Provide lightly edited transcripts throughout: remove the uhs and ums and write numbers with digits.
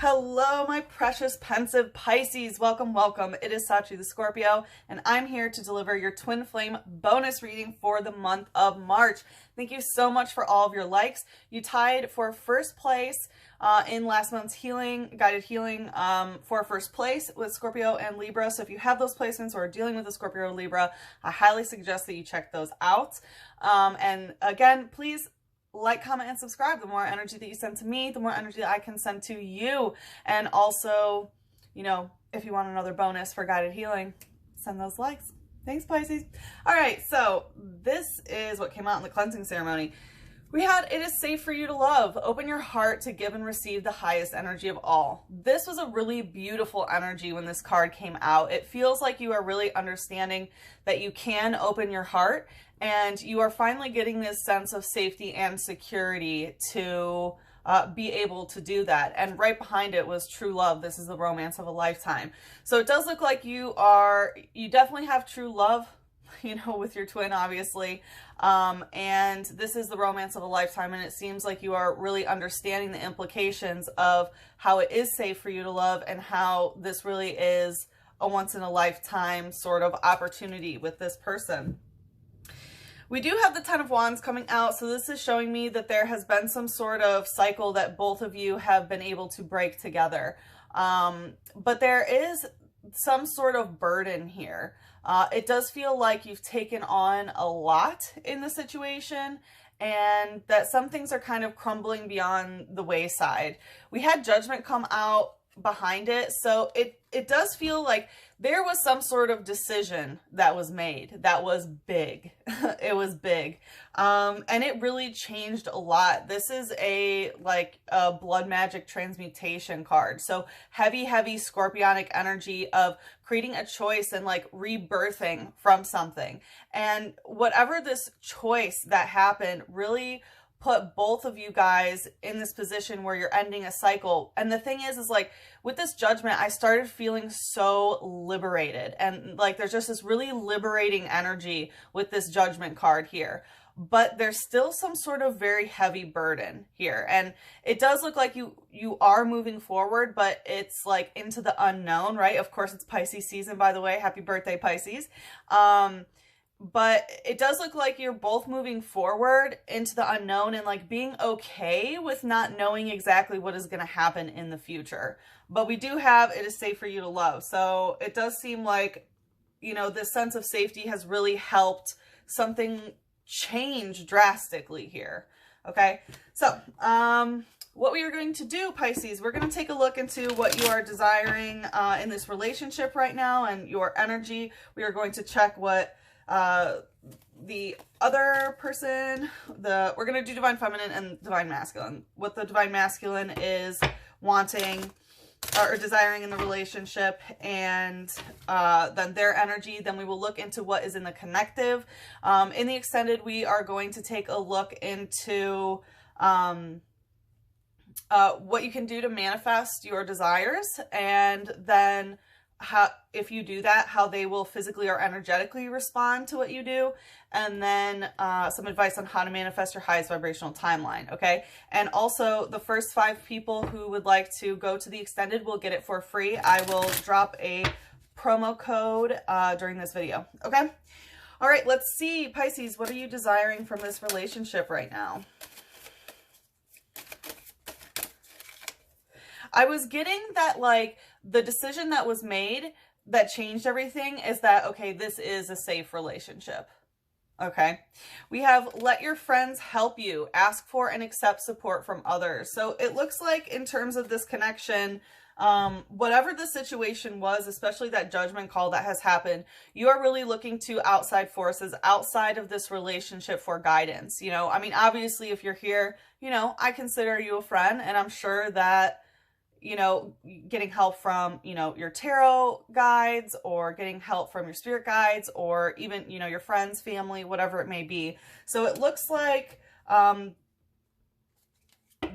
Hello, my precious pensive Pisces. Welcome, welcome. It is Sachi the Scorpio, and I'm here to deliver your twin flame bonus reading for the month of March. Thank you so much for all of your likes. You tied for first place in last month's guided healing for first place with Scorpio and Libra. So if you have those placements or are dealing with a Scorpio or Libra, I highly suggest that you check those out. And again, please like, comment, and subscribe. The more energy that you send to me, the more energy that I can send to you. And also, you know, if you want another bonus for guided healing, send those likes. Thanks, Pisces. All right, so this is what came out in the cleansing ceremony. We had, it is safe for you to love. Open your heart to give and receive the highest energy of all. This was a really beautiful energy when this card came out. It feels like you are really understanding that you can open your heart, and you are finally getting this sense of safety and security to be able to do that. And right behind it was true love. This is the romance of a lifetime. So it does look like you definitely have true love, you know, with your twin, obviously. And this is the romance of a lifetime. And it seems like you are really understanding the implications of how it is safe for you to love and how this really is a once in a lifetime sort of opportunity with this person. We do have the Ten of Wands coming out, so this is showing me that there has been some sort of cycle that both of you have been able to break together. But there is some sort of burden here. It does feel like you've taken on a lot in the situation, and that some things are kind of crumbling beyond the wayside. We had Judgment come out behind it, so it does feel like there was some sort of decision that was made that was big. It was big, and it really changed a lot. This is a blood magic transmutation card, so heavy scorpionic energy of creating a choice and like rebirthing from something. And whatever this choice that happened really put both of you guys in this position where you're ending a cycle. And the thing is like with this Judgment, I started feeling so liberated, and like there's just this really liberating energy with this Judgment card here. But there's still some sort of very heavy burden here. And it does look like you are moving forward, but it's like into the unknown, right? Of course, it's Pisces season, by the way. Happy birthday, Pisces. But it does look like you're both moving forward into the unknown and like being okay with not knowing exactly what is going to happen in the future. But we do have, it is safe for you to love. So it does seem like, you know, this sense of safety has really helped something change drastically here. Okay. So, what we are going to do, Pisces, we're going to take a look into what you are desiring in this relationship right now and your energy. We are going to check what the other person, we're going to do Divine Feminine and Divine Masculine. What the Divine Masculine is wanting or desiring in the relationship, and then their energy. Then we will look into what is in the connective. In the extended, we are going to take a look into what you can do to manifest your desires, and then how, if you do that, how they will physically or energetically respond to what you do, and then some advice on how to manifest your highest vibrational timeline, okay? And also, the first 5 people who would like to go to the extended will get it for free. I will drop a promo code during this video, okay? All right, let's see, Pisces, what are you desiring from this relationship right now? I was getting that, like, the decision that was made that changed everything is that, okay, this is a safe relationship. Okay. We have let your friends help you, ask for and accept support from others. So it looks like in terms of this connection, whatever the situation was, especially that Judgment call that has happened, you are really looking to outside forces outside of this relationship for guidance. You know, I mean, obviously if you're here, you know, I consider you a friend, and I'm sure that, you know, getting help from, you know, your tarot guides, or getting help from your spirit guides, or even, you know, your friends, family, whatever it may be. So it looks like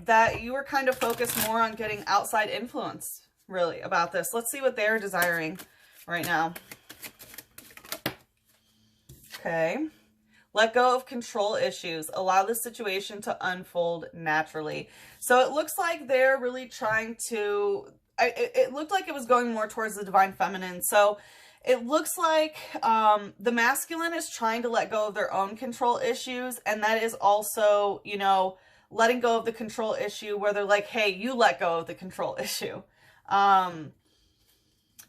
that you were kind of focused more on getting outside influence, really, about this. Let's see what they're desiring right now. Okay. Let go of control issues. Allow the situation to unfold naturally. So it looks like they're really trying to, it looked like it was going more towards the divine feminine. So it looks like the masculine is trying to let go of their own control issues. And that is also, you know, letting go of the control issue where they're like, hey, you let go of the control issue.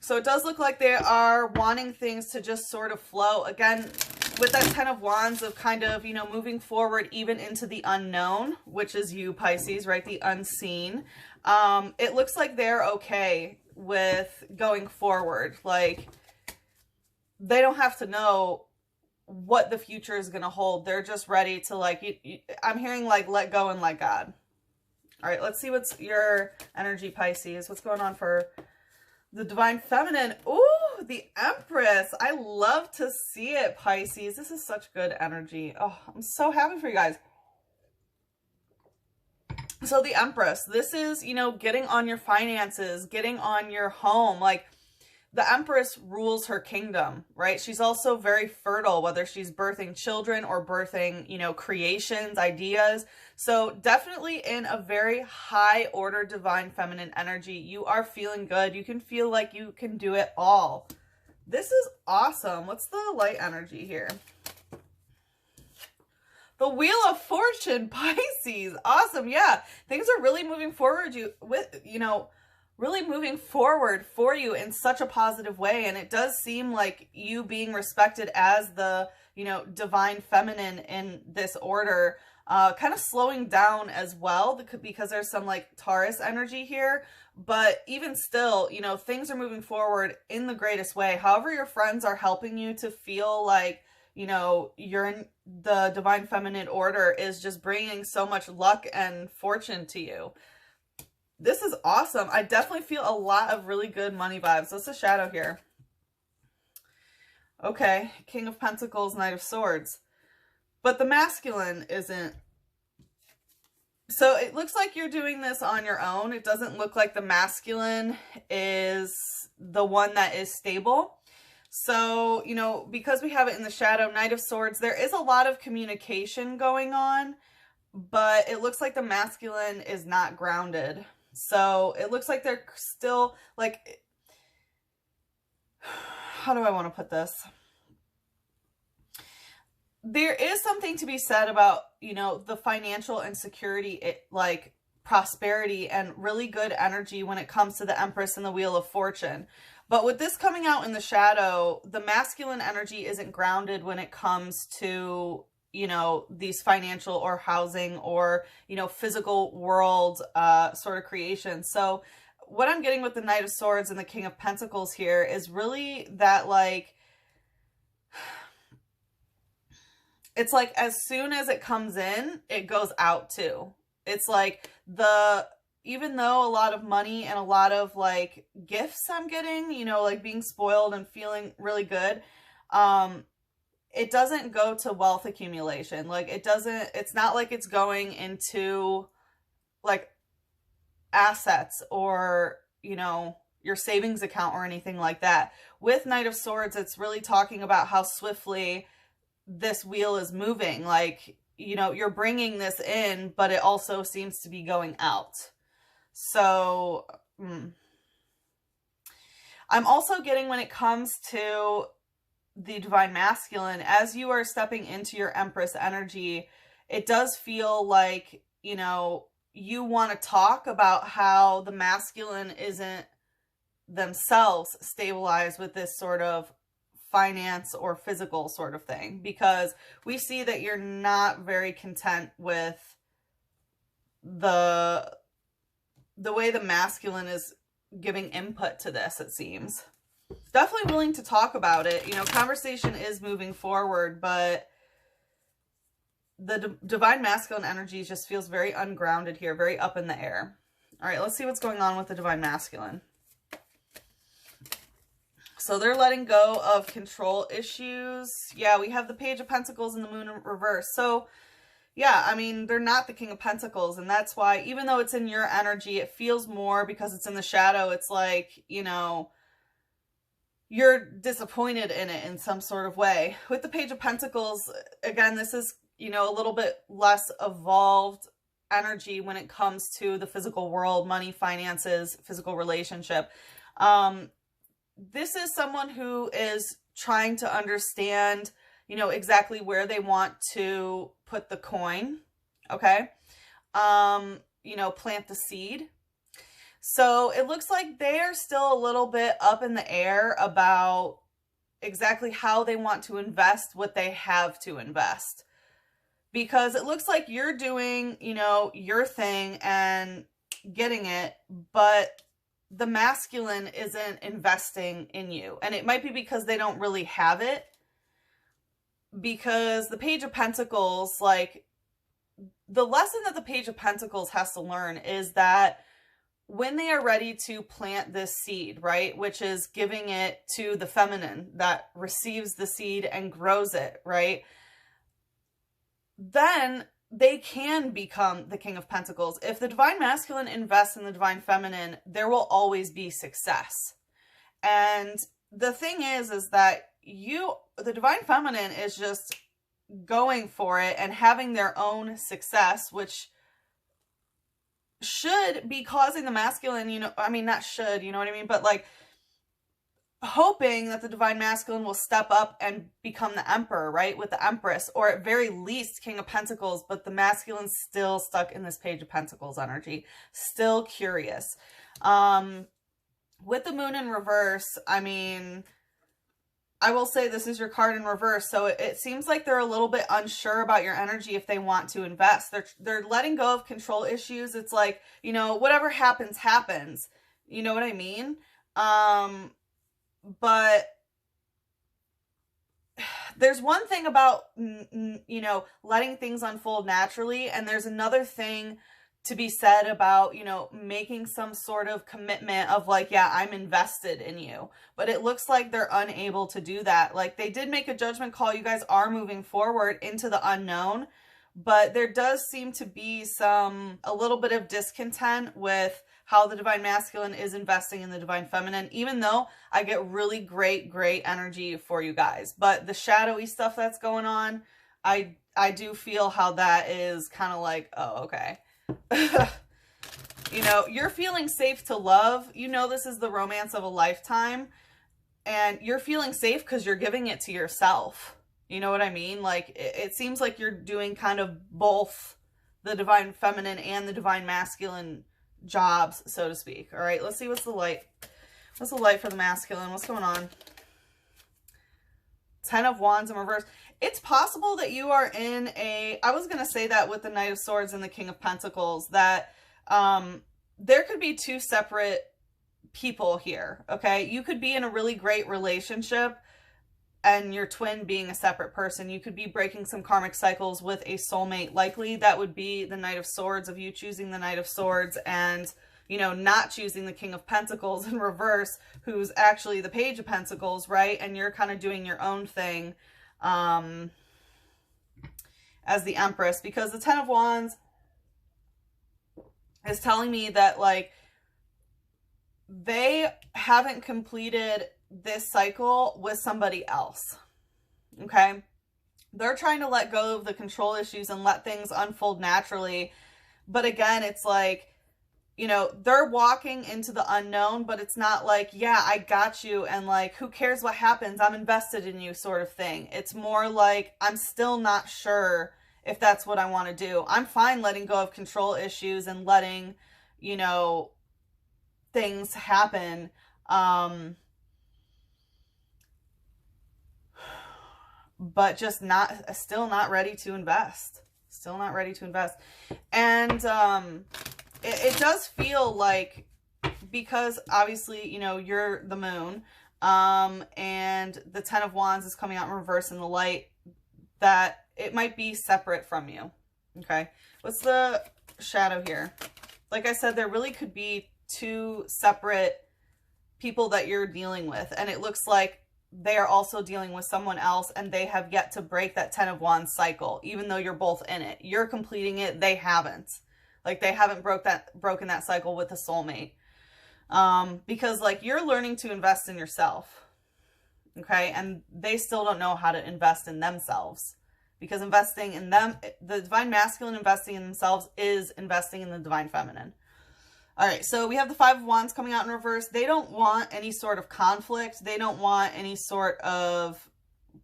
So it does look like they are wanting things to just sort of flow. Again, with that 10 of Wands of kind of, you know, moving forward even into the unknown, which is you, Pisces, right? The unseen. It looks like they're okay with going forward. Like, they don't have to know what the future is going to hold. They're just ready to, like, I'm hearing, like, let go and let God. All right, let's see what's your energy, Pisces. What's going on for the divine feminine? Ooh, the Empress. I love to see it, Pisces. This is such good energy. Oh, I'm so happy for you guys. So the Empress, this is, you know, getting on your finances, getting on your home. Like, the Empress rules her kingdom, right? She's also very fertile, whether she's birthing children or birthing, you know, creations, ideas. So definitely in a very high order divine feminine energy. You are feeling good. You can feel like you can do it all. This is awesome. What's the light energy here? The Wheel of Fortune, Pisces. Awesome. Yeah. Things are really moving forward really moving forward for you in such a positive way. And it does seem like you being respected as the, you know, divine feminine in this order, kind of slowing down as well, because there's some like Taurus energy here. But even still, you know, things are moving forward in the greatest way. However, your friends are helping you to feel like, you know, you're in the divine feminine order is just bringing so much luck and fortune to you. This is awesome. I definitely feel a lot of really good money vibes. What's the shadow here? Okay, King of Pentacles, Knight of Swords. But the masculine isn't. So it looks like you're doing this on your own. It doesn't look like the masculine is the one that is stable. So, you know, because we have it in the shadow, Knight of Swords, there is a lot of communication going on, but it looks like the masculine is not grounded. So it looks like they're still like, how do I want to put this? There is something to be said about, you know, the financial insecurity, like prosperity and really good energy when it comes to the Empress and the Wheel of Fortune. But with this coming out in the shadow, the masculine energy isn't grounded when it comes to, you know, these financial or housing or, you know, physical world sort of creation. So what I'm getting with the Knight of Swords and the King of Pentacles here is really that, like, it's like as soon as it comes in, it goes out too. It's like even though a lot of money and a lot of like gifts I'm getting, you know, like being spoiled and feeling really good, it doesn't go to wealth accumulation. Like it's not like it's going into like assets or, you know, your savings account or anything like that. With Knight of Swords, it's really talking about how swiftly this wheel is moving. Like, you know, you're bringing this in, but it also seems to be going out. So, I'm also getting, when it comes to the divine masculine, as you are stepping into your Empress energy, it does feel like, you know, you want to talk about how the masculine isn't themselves stabilized with this sort of finance or physical sort of thing, because we see that you're not very content with the way the masculine is giving input to this, it seems. Definitely willing to talk about it. You know, conversation is moving forward, but the divine masculine energy just feels very ungrounded here, very up in the air. All right, let's see what's going on with the divine masculine. So they're letting go of control issues. Yeah, we have the Page of Pentacles and the Moon in reverse. So yeah, I mean, they're not the King of Pentacles. And that's why, even though it's in your energy, it feels more, because it's in the shadow, it's like, you know, you're disappointed in it in some sort of way. With the Page of Pentacles, again, this is, you know, a little bit less evolved energy when it comes to the physical world, money, finances, physical relationship. This is someone who is trying to understand, you know, exactly where they want to put the coin. Okay. You know, plant the seed. So it looks like they are still a little bit up in the air about exactly how they want to invest what they have to invest. Because it looks like you're doing, you know, your thing and getting it, but the masculine isn't investing in you. And it might be because they don't really have it. Because the Page of Pentacles, like, the lesson that the Page of Pentacles has to learn is that when they are ready to plant this seed, right, which is giving it to the feminine that receives the seed and grows it, right, then they can become the King of Pentacles. If the Divine Masculine invests in the Divine Feminine, there will always be success. And the thing is that the Divine Feminine is just going for it and having their own success, which should be causing the masculine, you know, I mean, not should, you know what I mean? But like hoping that the Divine Masculine will step up and become the Emperor, right? With the Empress, or at very least King of Pentacles, but the masculine's still stuck in this Page of Pentacles energy, still curious. With the Moon in reverse, I mean, I will say this is your card in reverse, so it seems like they're a little bit unsure about your energy if they want to invest. They're letting go of control issues. It's like, you know, whatever happens, happens. You know what I mean? But there's one thing about, you know, letting things unfold naturally, and there's another thing to be said about, you know, making some sort of commitment of like, yeah, I'm invested in you. But it looks like they're unable to do that. Like, they did make a judgment call. You guys are moving forward into the unknown, but there does seem to be a little bit of discontent with how the Divine Masculine is investing in the Divine Feminine, even though I get really great energy for you guys. But the shadowy stuff that's going on, I do feel how that is kind of like, oh, okay. You know, you're feeling safe to love. You know, this is the romance of a lifetime, and you're feeling safe because you're giving it to yourself. You know what I mean? Like, it seems like you're doing kind of both the Divine Feminine and the Divine Masculine jobs, so to speak. All right, let's see what's the light. What's the light for the masculine? What's going on? 10 of Wands in reverse. It's possible that you are in I was going to say that with the Knight of Swords and the King of Pentacles, that there could be two separate people here, okay? You could be in a really great relationship and your twin being a separate person. You could be breaking some karmic cycles with a soulmate. Likely that would be the Knight of Swords, of you choosing the Knight of Swords and, you know, not choosing the King of Pentacles in reverse, who's actually the Page of Pentacles, right? And you're kind of doing your own thing as the Empress, because the 10 of Wands is telling me that, like, they haven't completed this cycle with somebody else, okay? They're trying to let go of the control issues and let things unfold naturally. But again, it's like, you know, they're walking into the unknown, but it's not like, yeah, I got you, and like, who cares what happens? I'm invested in you sort of thing. It's more like, I'm still not sure if that's what I want to do. I'm fine letting go of control issues and letting, you know, things happen. But just still not ready to invest. Still not ready to invest. And, it does feel like, because obviously, you know, you're the moon, and the 10 of Wands is coming out in reverse in the light, that it might be separate from you. Okay. What's the shadow here? Like I said, there really could be two separate people that you're dealing with. And it looks like they are also dealing with someone else, and they have yet to break that 10 of Wands cycle, even though you're both in it. You're completing it. They haven't. Like, they haven't broken that cycle with a soulmate. Because, like, you're learning to invest in yourself. Okay. And they still don't know how to invest in themselves, because investing in them, the divine masculine investing in themselves is investing in the divine feminine. All right, so we have the Five of Wands coming out in reverse. They don't want any sort of conflict. They don't want any sort of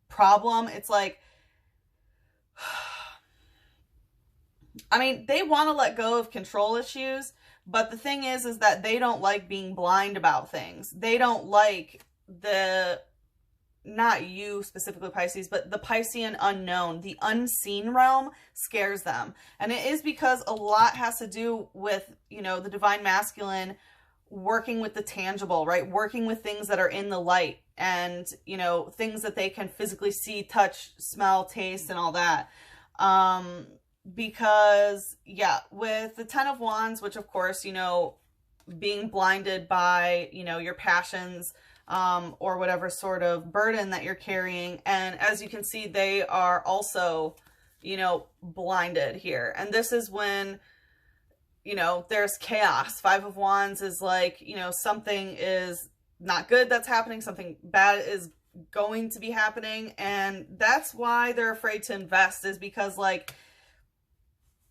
problem. It's like, I mean, they want to let go of control issues, but the thing is that they don't like being blind about things. They don't like the, not you specifically, Pisces, but the Piscean unknown, the unseen realm scares them. And it is because a lot has to do with, you know, the divine masculine working with the tangible, right? Working with things that are in the light and, you know, things that they can physically see, touch, smell, taste, and all that. Because, yeah, with the Ten of Wands, which of course, you know, being blinded by, you know, your passions, or whatever sort of burden that you're carrying. And as you can see, they are also, you know, blinded here. And this is when, you know, there's chaos. Five of Wands is like, you know, something is not good that's happening. Something bad is going to be happening. And that's why they're afraid to invest, is because, like,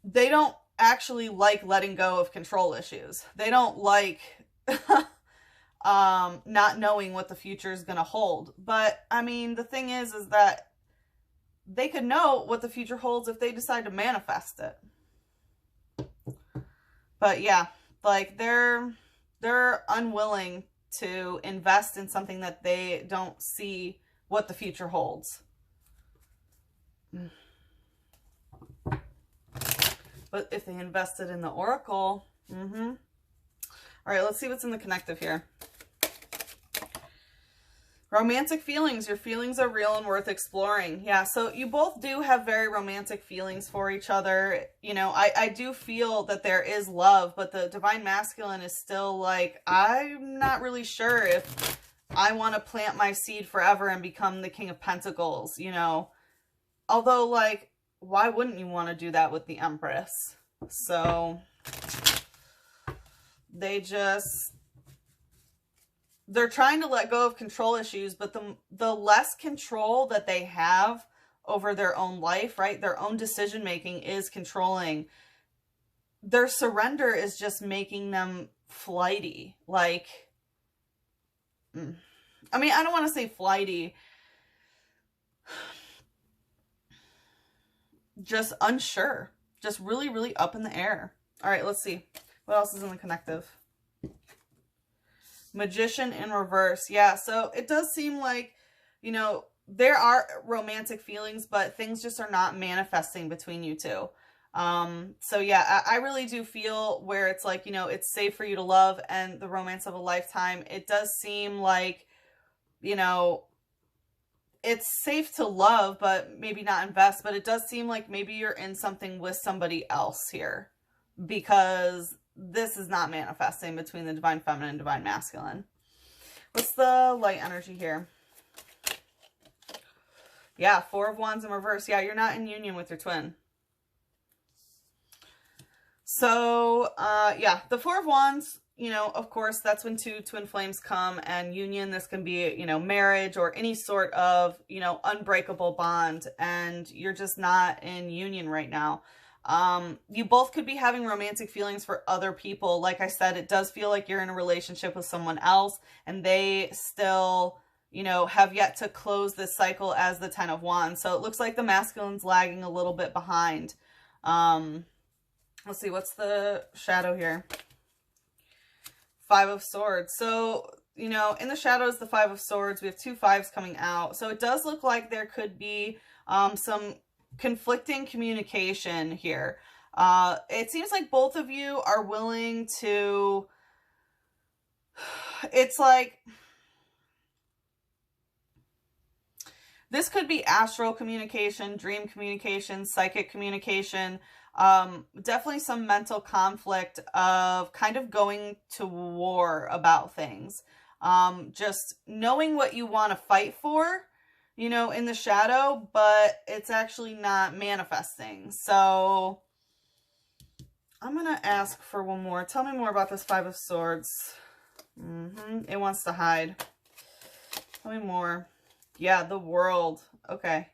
they don't actually like letting go of control issues. They don't like not knowing what the future is going to hold. But I mean, the thing is that they could know what the future holds if they decide to manifest it. But yeah, like they're unwilling to invest in something that they don't see what the future holds. But if they invested in the Oracle, all right, let's see what's in the connective here. Romantic feelings. Your feelings are real and worth exploring. Yeah, so you both do have very romantic feelings for each other. You know, I do feel that there is love, but the divine masculine is still like, I'm not really sure if I want to plant my seed forever and become the King of Pentacles, you know. Although, like, why wouldn't you want to do that with the Empress? So they're trying to let go of control issues, but the less control that they have over their own life, right? Their own decision making is controlling. Their surrender is just making them flighty. Like, I mean, I don't want to say flighty. Just unsure. Just really, really up in the air. All right, let's see. What else is in the connective? Magician in reverse. Yeah, so it does seem like, you know, there are romantic feelings, but things just are not manifesting between you two. So yeah, I really do feel where it's like, you know, it's safe for you to love and the romance of a lifetime. It does seem like, you know, it's safe to love, but maybe not invest. But it does seem like maybe you're in something with somebody else here, because this is not manifesting between the divine feminine and divine masculine. What's the light energy here? Yeah, Four of Wands in reverse. Yeah, you're not in union with your twin. So, yeah, the Four of Wands, you know, of course, that's when two twin flames come, and union. This can be, you know, marriage or any sort of, you know, unbreakable bond, and you're just not in union right now. You both could be having romantic feelings for other people. Like I said, it does feel like you're in a relationship with someone else, and they still, you know, have yet to close this cycle as the Ten of Wands. So it looks like the masculine's lagging a little bit behind. Let's see, what's the shadow here? Five of Swords. So, you know, in the shadows, the Five of Swords, we have two fives coming out. So it does look like there could be some conflicting communication here. It seems like both of you are willing to, it's like, this could be astral communication, dream communication, psychic communication, definitely some mental conflict of kind of going to war about things. Just knowing what you want to fight for, you know, in the shadow, but it's actually not manifesting. So I'm going to ask for one more. Tell me more about this Five of Swords. It wants to hide. Tell me more. Yeah, the World. Okay.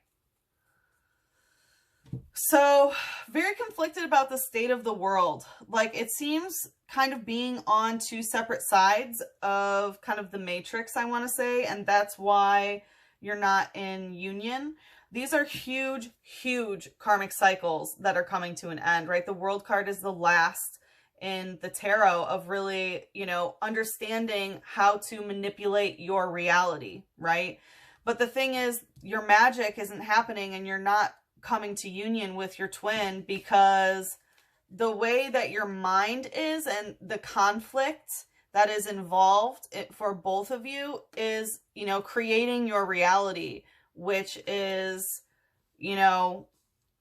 So, very conflicted about the state of the world. Like, it seems kind of being on two separate sides of kind of the matrix, I want to say, and that's why you're not in union. These are huge, huge karmic cycles that are coming to an end, right? The World card is the last in the tarot of really, you know, understanding how to manipulate your reality, right? But the thing is, your magic isn't happening and you're not coming to union with your twin because the way that your mind is and the conflict that is involved for both of you is, you know, creating your reality, which is, you know,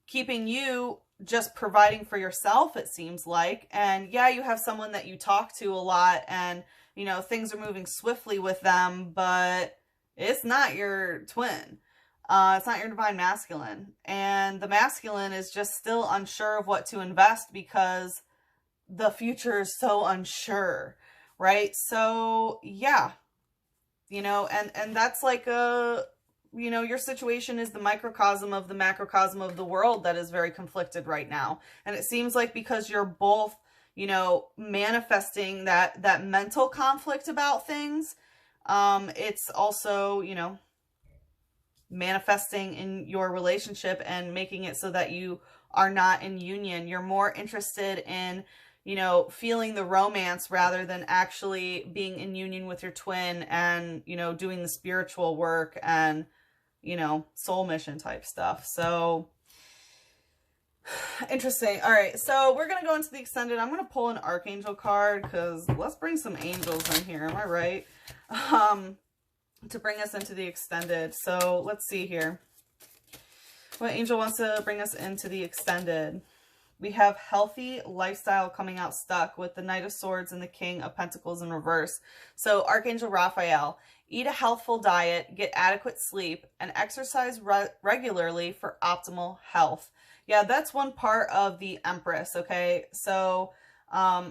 keeping you just providing for yourself, it seems like. And yeah, you have someone that you talk to a lot and, you know, things are moving swiftly with them, but it's not your twin. It's not your divine masculine. And the masculine is just still unsure of what to invest because the future is so unsure, right? So yeah, you know, and that's like a, you know, your situation is the microcosm of the macrocosm of the world that is very conflicted right now. And it seems like because you're both, you know, manifesting that mental conflict about things, it's also, you know, manifesting in your relationship and making it so that you are not in union. You're more interested in, you know, feeling the romance rather than actually being in union with your twin and, you know, doing the spiritual work and, you know, soul mission type stuff. So interesting. All right. So we're going to go into the extended. I'm going to pull an archangel card because let's bring some angels in here. Am I right? To bring us into the extended. So let's see here. What angel wants to bring us into the extended? We have healthy lifestyle coming out stuck with the Knight of Swords and the King of Pentacles in reverse. So Archangel Raphael, eat a healthful diet, get adequate sleep, and exercise regularly for optimal health. Yeah, that's one part of the Empress, okay? So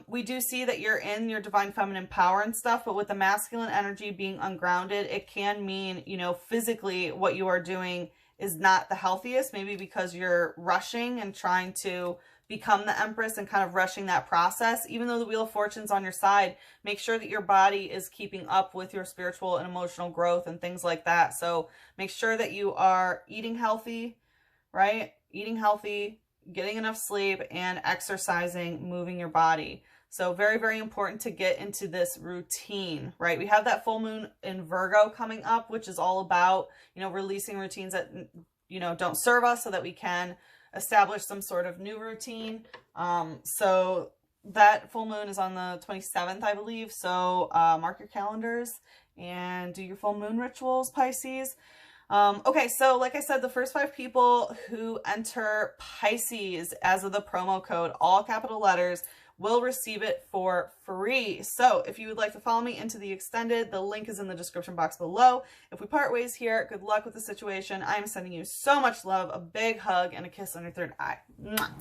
we do see that you're in your divine feminine power and stuff, but with the masculine energy being ungrounded, it can mean, you know, physically what you are doing is not the healthiest, maybe because you're rushing and trying to become the Empress and kind of rushing that process. Even though the Wheel of Fortune's on your side, make sure that your body is keeping up with your spiritual and emotional growth and things like that. So make sure that you are eating healthy, right? Eating healthy, getting enough sleep, and exercising, moving your body. So very, very important to get into this routine, right? We have that full moon in Virgo coming up, which is all about, you know, releasing routines that, you know, don't serve us so that we can establish some sort of new routine. So that full moon is on the 27th, I believe. So mark your calendars and do your full moon rituals, Pisces. Okay, so like I said, the first 5 people who enter Pisces as of the promo code, all capital letters, will receive it for free. So if you would like to follow me into the extended, the link is in the description box below. If we part ways here, good luck with the situation. I am sending you so much love, a big hug, and a kiss on your third eye. Mwah.